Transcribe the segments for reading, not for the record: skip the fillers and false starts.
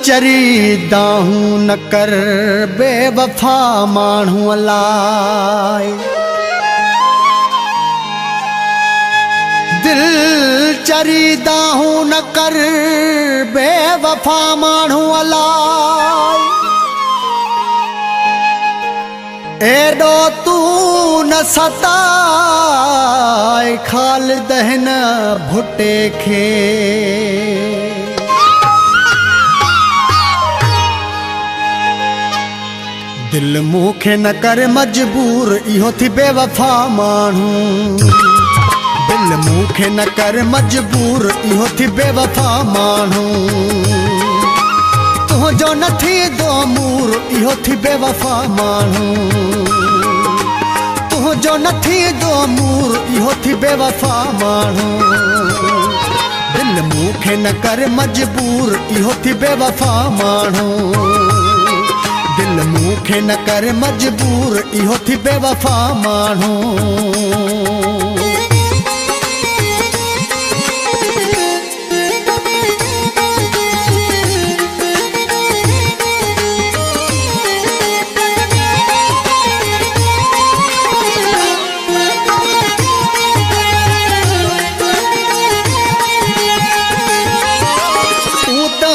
चरी दाहूं न कर बेवफा माण्हू अलाए। दिल चरी दाहूं न कर बेवफा माण्हू अलाए। एडो तू न सताए खाल दहन भुटे खे। दिल मूंखे न कर मजबूर इहो थी बेवफा माण्हू। दिल मूंखे न कर मजबूर इहो थी बेवफा माण्हू। तुंहिंजो न थींदो मूर इहो थी बेवफा माण्हू। तुंहिंजो न थींदो मूर इहो थी बेवफा माण्हू। दिल मूंखे न कर मजबूर इहो थी बेवफा माण्हू। दिल मूंखे न कर मजबूर इहो थी बेवफा माण्हू।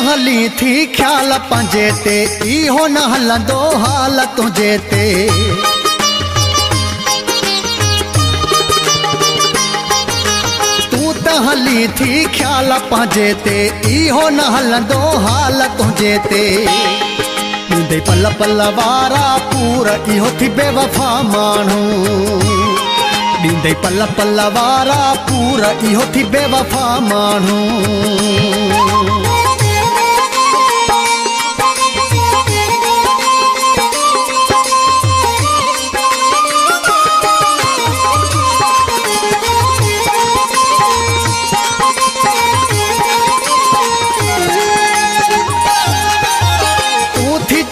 हली थी ख्याल पंहिंजे ते इहो न हलंदो हाल तुंहिंजे ते। तूं त हली थी ख्याल पंहिंजे ते इहो न हलंदो हाल तुंहिंजे ते। ॾींदे पल पल वारा पूर इहो थी बेवफा माण्हू। ॾींदे पल पल वारा पूर इहो थी बेवफा माण्हू।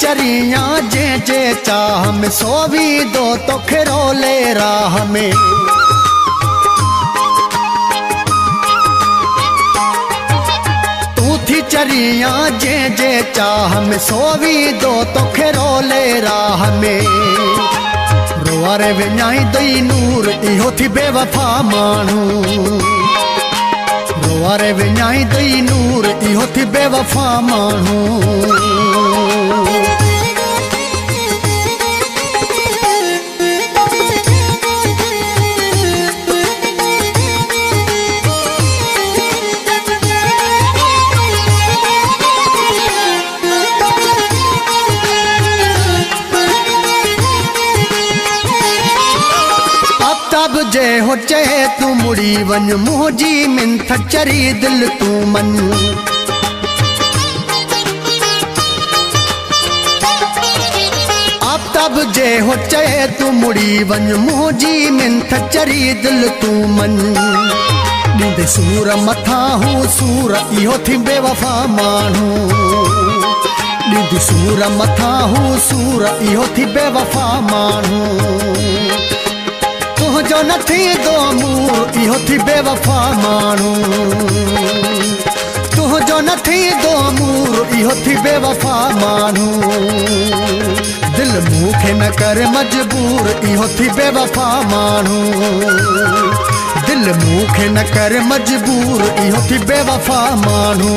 चरिया जे जे चाह में सोवी दो तो खिरोले राह में। तू थी चरिया जे जे चाह में सोवी दो तो खिरोले राह में। रोआरे विञाई दई नूर इहो थी बेवफा माण्हू। रोआरे विञाई दई नूर इहो थी बेवफा माण्हू। अब जे हो चहे तू मुड़ी वन मुंहिंजी मिंथ चरी दिल तू मन। अब तब जे हो चहे तू मुड़ी वन मुंहिंजी मिंथ चरी दिल तू मन। ॾींदे सूर मथां हू सूर इहो थी बेवफा माण्हू। ॾींदे सूर मथां हू सूर इहो थी बेवफा माण्हू। तुंहिंजो न थींदो मूर इहो थी बेवफा माण्हू। तुंहिंजो न थींदो मूर इहो थी बेवफा माण्हू। दिल मूंखे न कर मजबूर इहो थी बेवफा माण्हू। दिल मूंखे न कर मजबूर इहो थी बेवफा माण्हू।